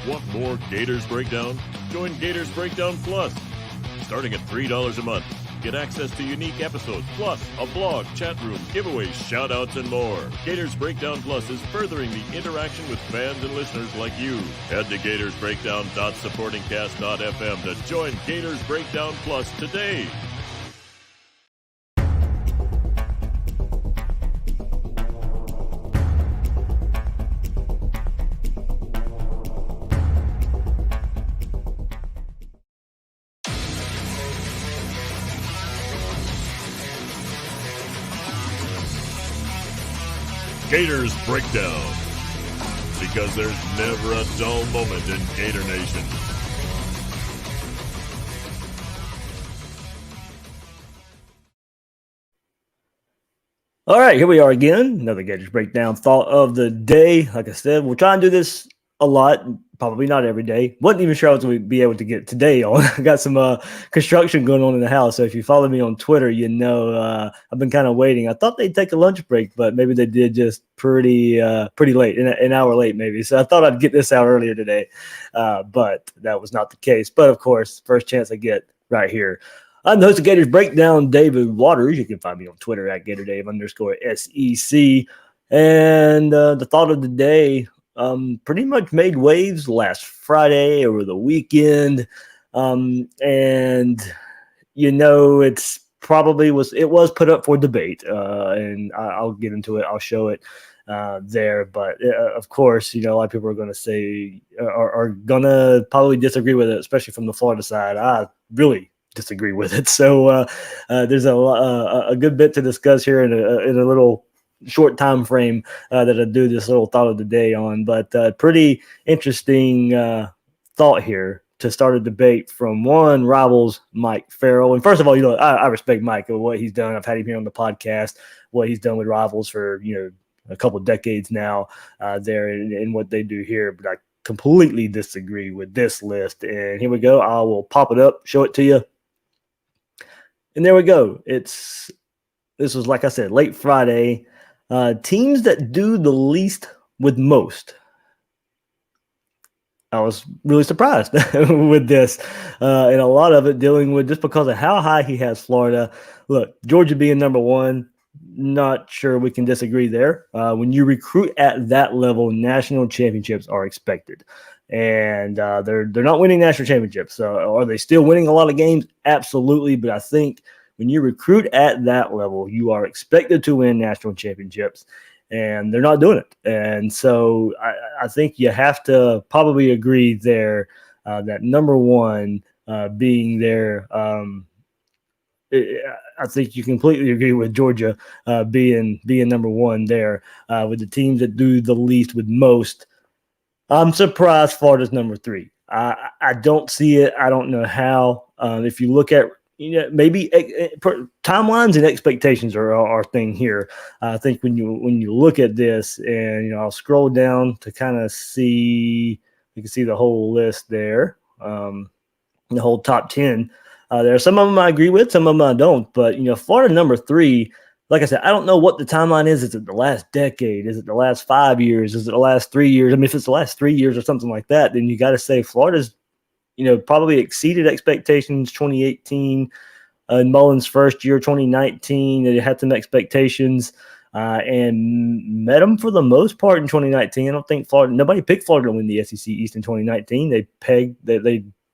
Want more Gators Breakdown? Join Gators Breakdown Plus. Starting at $3 a month, get access to unique episodes, plus a blog, chat room, giveaways, shoutouts, and more. Gators Breakdown Plus is furthering the interaction with fans and listeners like you. Head to GatorsBreakdown.supportingcast.fm to join Gators Breakdown Plus today. Gators Breakdown, because there's never a dull moment in Gator Nation. All right, here we are again. Another Gators Breakdown thought of the day. Like I said, we'll try and do this a lot, probably not every day. Wasn't even sure I was going to be able to get today on. I got some construction going on in the house. So if you follow me on Twitter, you know I've been kind of waiting. I thought they'd take a lunch break, but maybe they did just pretty late, an hour late maybe. So I thought I'd get this out earlier today, but that was not the case. But of course, first chance I get right here. I'm the host of Gators Breakdown, David Waters. You can find me on Twitter at GatorDave_SEC. And the thought of the day pretty much made waves last Friday over the weekend. And, you know, it was put up for debate. And I'll get into it. I'll show it there. But of course, you know, a lot of people are going to say, are going to probably disagree with it, especially from the Florida side. I really disagree with it. So there's a good bit to discuss here in a little short time frame that I do this little thought of the day on. But pretty interesting thought here to start a debate from one Rivals Mike Farrell. And first of all, you know, I respect Mike and what he's done. I've had him here on the podcast, what he's done with Rivals for, you know, a couple of decades now there in what they do here. But I completely disagree with this list. And here we go. I will pop it up, show it to you. And there we go. This was, like I said, late Friday. Teams that do the least with most. I was really surprised with this. And a lot of it dealing with just because of how high he has Florida. Look, Georgia being number one, not sure we can disagree there. When you recruit at that level, national championships are expected. And they're not winning national championships. So are they still winning a lot of games? Absolutely. But I think when you recruit at that level, you are expected to win national championships, and they're not doing it. And so I think you have to probably agree there that number one being there. I think you completely agree with Georgia being number one there with the teams that do the least with most. I'm surprised Florida's number three. I don't see it. I don't know how. If you look at, you know, maybe timelines and expectations are our thing here. I think when you look at this, and, you know, I'll scroll down to kind of see, you can see the whole list there, the whole top 10. There are some of them I agree with, some of them I don't. But, you know, Florida number three. Like I said, I don't know what the timeline is. Is it the last decade? Is it the last 5 years? Is it the last 3 years? I mean, if it's the last 3 years or something like that, then you got to say Florida's, you know, probably exceeded expectations. 2018, in Mullen's first year, 2019, they had some expectations and met them for the most part in 2019. I don't think nobody picked Florida to win the SEC East in 2019. They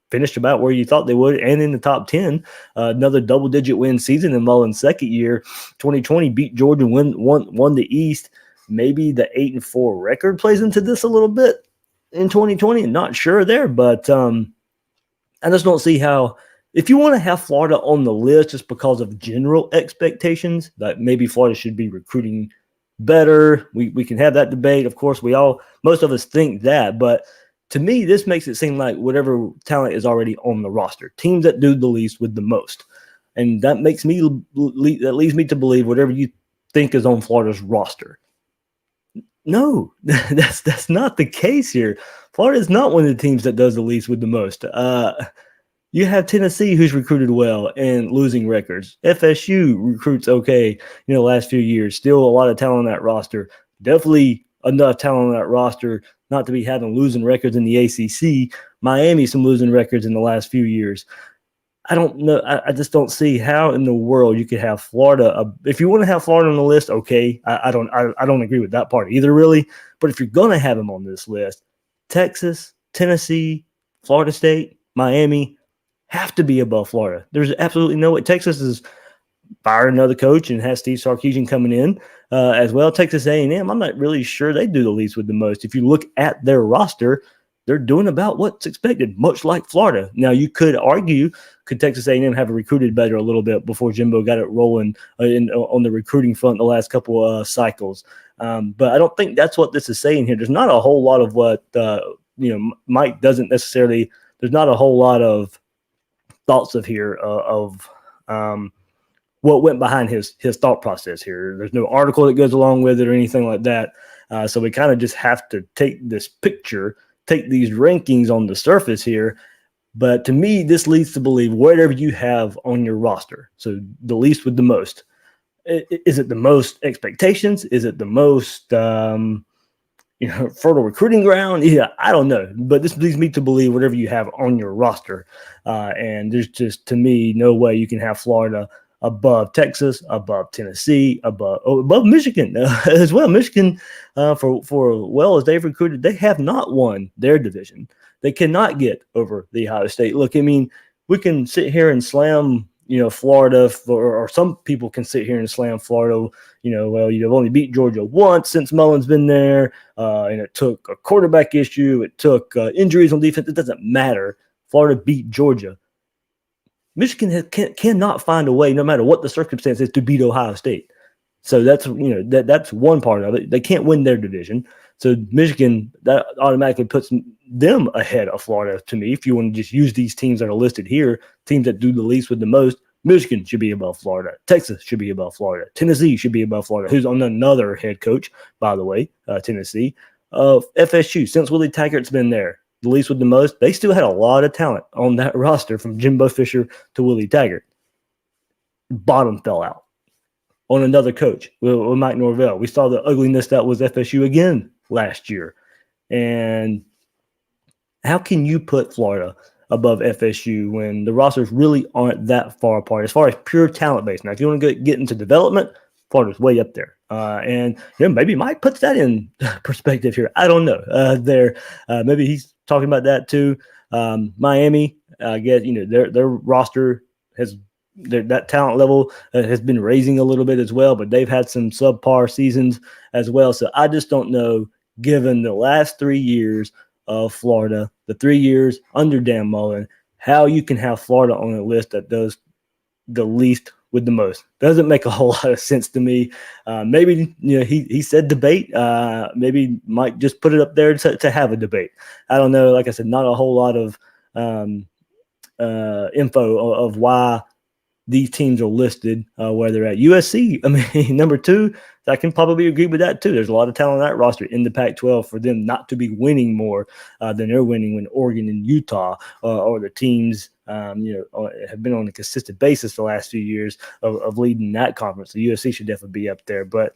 finished about where you thought they would, and in the top 10. Another double-digit win season in Mullen's second year. 2020 beat Georgia, won the East. Maybe the 8-4 record plays into this a little bit in 2020. I'm not sure there, but I just don't see how. If you want to have Florida on the list just because of general expectations, that maybe Florida should be recruiting better, we can have that debate. Of course, most of us think that, but to me, this makes it seem like whatever talent is already on the roster, teams that do the least with the most. And that leads me to believe whatever you think is on Florida's roster. No, that's not the case here. Florida is not one of the teams that does the least with the most. You have Tennessee, who's recruited well and losing records. FSU recruits okay, the last few years. Still a lot of talent on that roster. Definitely enough talent on that roster not to be having losing records in the ACC. Miami, some losing records in the last few years. I don't know. I just don't see how in the world you could have Florida. If you want to have Florida on the list, okay. I don't agree with that part either, really. But if you're going to have them on this list, Texas, Tennessee, Florida State, Miami have to be above Florida. There's absolutely no way. Texas is firing another coach and has Steve Sarkisian coming in as well. Texas A&M, I'm not really sure they do the least with the most. If you look at their roster, they're doing about what's expected, much like Florida. Now, you could argue, could Texas A&M have recruited better a little bit before Jimbo got it rolling on the recruiting front the last couple of cycles? But I don't think that's what this is saying here. There's not a whole lot of what, Mike doesn't necessarily – there's not a whole lot of thoughts of here of what went behind his thought process here. There's no article that goes along with it or anything like that. So we kind of just have to take this picture – take these rankings on the surface here. But to me, this leads to believe whatever you have on your roster. So the least with the most. Is it the most expectations? Is it the most fertile recruiting ground? Yeah, I don't know. But this leads me to believe whatever you have on your roster. And there's just, to me, no way you can have Florida above Texas, above Tennessee, above Michigan as well. Michigan, for well as they've recruited, they have not won their division. They cannot get over the Ohio State. Look, I mean, we can sit here and slam, Florida, or some people can sit here and slam Florida. Well, you've only beat Georgia once since Mullen's been there, and it took a quarterback issue. It took injuries on defense. It doesn't matter. Florida beat Georgia. Michigan cannot find a way, no matter what the circumstances, to beat Ohio State. So that's that's one part of it. They can't win their division. So Michigan, that automatically puts them ahead of Florida to me. If you want to just use these teams that are listed here, teams that do the least with the most, Michigan should be above Florida. Texas should be above Florida. Tennessee should be above Florida, who's on another head coach, by the way, Tennessee. FSU, since Willie Taggart's been there, the least with the most, they still had a lot of talent on that roster from Jimbo Fisher to Willie Taggart. Bottom fell out on another coach with Mike Norvell. We saw the ugliness that was FSU again last year. And how can you put Florida above FSU when the rosters really aren't that far apart as far as pure talent base? Now, if you want to get into development, Florida's way up there. And maybe Mike puts that in perspective here. I don't know. Maybe he's talking about that too. Miami, I guess, their roster has that talent level has been raising a little bit as well, but they've had some subpar seasons as well. So I just don't know, given the last 3 years of Florida, the 3 years under Dan Mullen, how you can have Florida on a list that does the least with the most. Doesn't make a whole lot of sense to me. Maybe he said debate. Maybe Mike just put it up there to have a debate. I don't know. Like I said, not a whole lot of info of why these teams are listed where they're at. USC, I mean, number 2, I can probably agree with that too. There's a lot of talent on that roster in the Pac-12 for them not to be winning more than they're winning when Oregon and Utah or the teams have been on a consistent basis the last few years of leading that conference. The USC should definitely be up there, but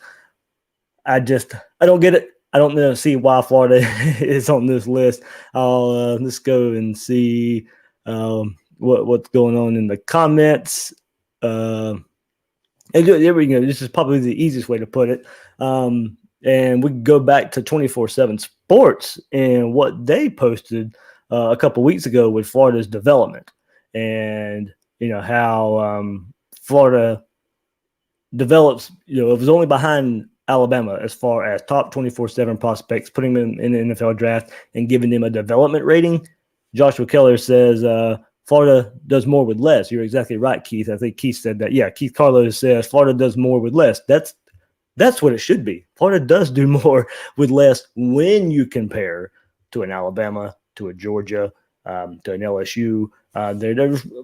I don't get it. I don't see why Florida is on this list. Let's go and see what's going on in the comments. And there we go. This is probably the easiest way to put it. And we can go back to 24/7 Sports and what they posted a couple weeks ago with Florida's development, and how Florida develops. It was only behind Alabama as far as top 24/7 prospects, putting them in the NFL draft and giving them a development rating. Joshua Keller says Florida does more with less. You're exactly right, Keith. I think Keith said that. Yeah, Keith Carlos says Florida does more with less. That's what it should be. Florida does do more with less when you compare to an Alabama, to a Georgia, to an LSU.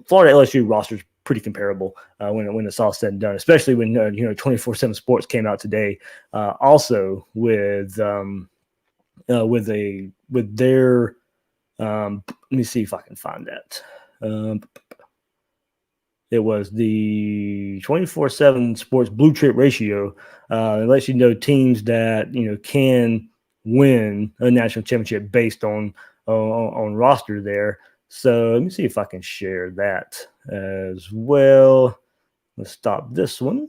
Florida LSU roster is pretty comparable when it's all said and done, especially when 24/7 Sports came out today, also with their let me see if I can find that. It was the 24/7 Sports blue chip ratio. It lets you know teams that can win a national championship based on roster there. So let me see if I can share that as well. Let's stop this one.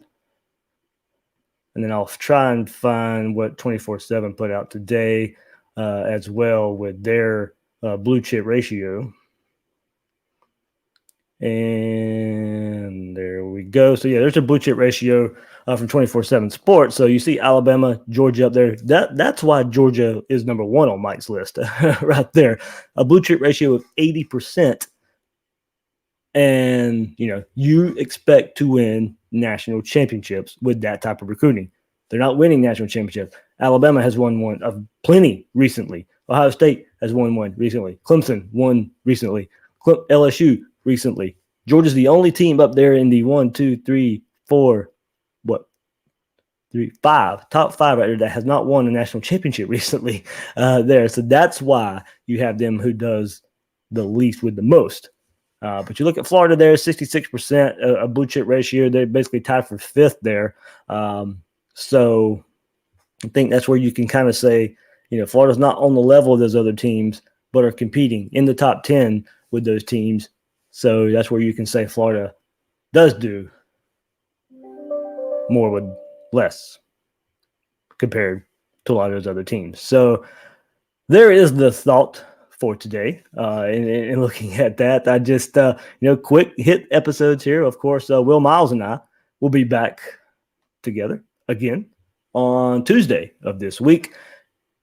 And then I'll try and find what 24/7 put out today as well with their blue chip ratio. And there we go. So, yeah, there's a blue chip ratio from 24/7 Sports. So you see Alabama, Georgia up there. That's why Georgia is number one on Mike's list right there. A blue chip ratio of 80%. And, you expect to win national championships with that type of recruiting. They're not winning national championships. Alabama has won one of plenty recently. Ohio State has won one recently. Clemson won recently. LSU recently. Georgia's the only team up there in the top five right there that has not won a national championship recently there. So that's why you have them who does the least with the most. But you look at Florida there, 66% a blue chip ratio. They're basically tied for fifth there. So I think that's where you can kind of say, Florida's not on the level of those other teams, but are competing in the top 10 with those teams. So that's where you can say Florida does do more with less compared to a lot of those other teams. So there is the thought for today. And looking at that, I just, quick hit episodes here. Of course, Will Miles and I will be back together again on Tuesday of this week.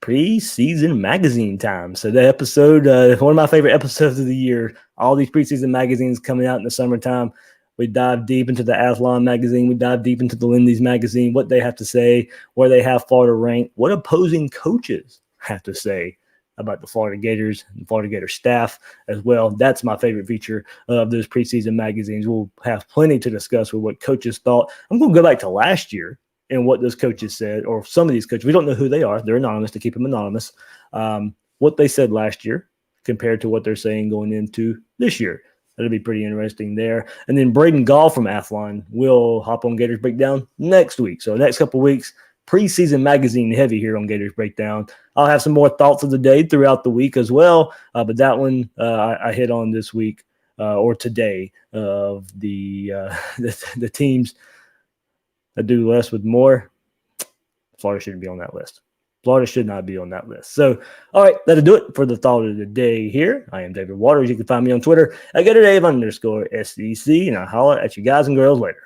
Preseason magazine time. So the episode, one of my favorite episodes of the year, all these preseason magazines coming out in the summertime. We dive deep into the Athlon magazine. We dive deep into the Lindy's magazine, what they have to say, where they have Florida ranked, what opposing coaches have to say about the Florida Gators and Florida Gator staff as well. That's my favorite feature of those preseason magazines. We'll have plenty to discuss with what coaches thought. I'm going to go back to last year and what those coaches said, or some of these coaches. We don't know who they are. They're anonymous, to keep them anonymous. What they said last year compared to what they're saying going into this year. That'll be pretty interesting there. And then Braden Gall from Athlon will hop on Gators Breakdown next week. So next couple of weeks, preseason magazine heavy here on Gators Breakdown. I'll have some more thoughts of the day throughout the week as well. But that one I hit on this week or today of the teams that do less with more. Florida shouldn't be on that list. Florida should not be on that list. So, all right, that'll do it for the thought of the day here. I am David Waters. You can find me on Twitter at GatorDave_SEC, and I'll holler at you guys and girls later.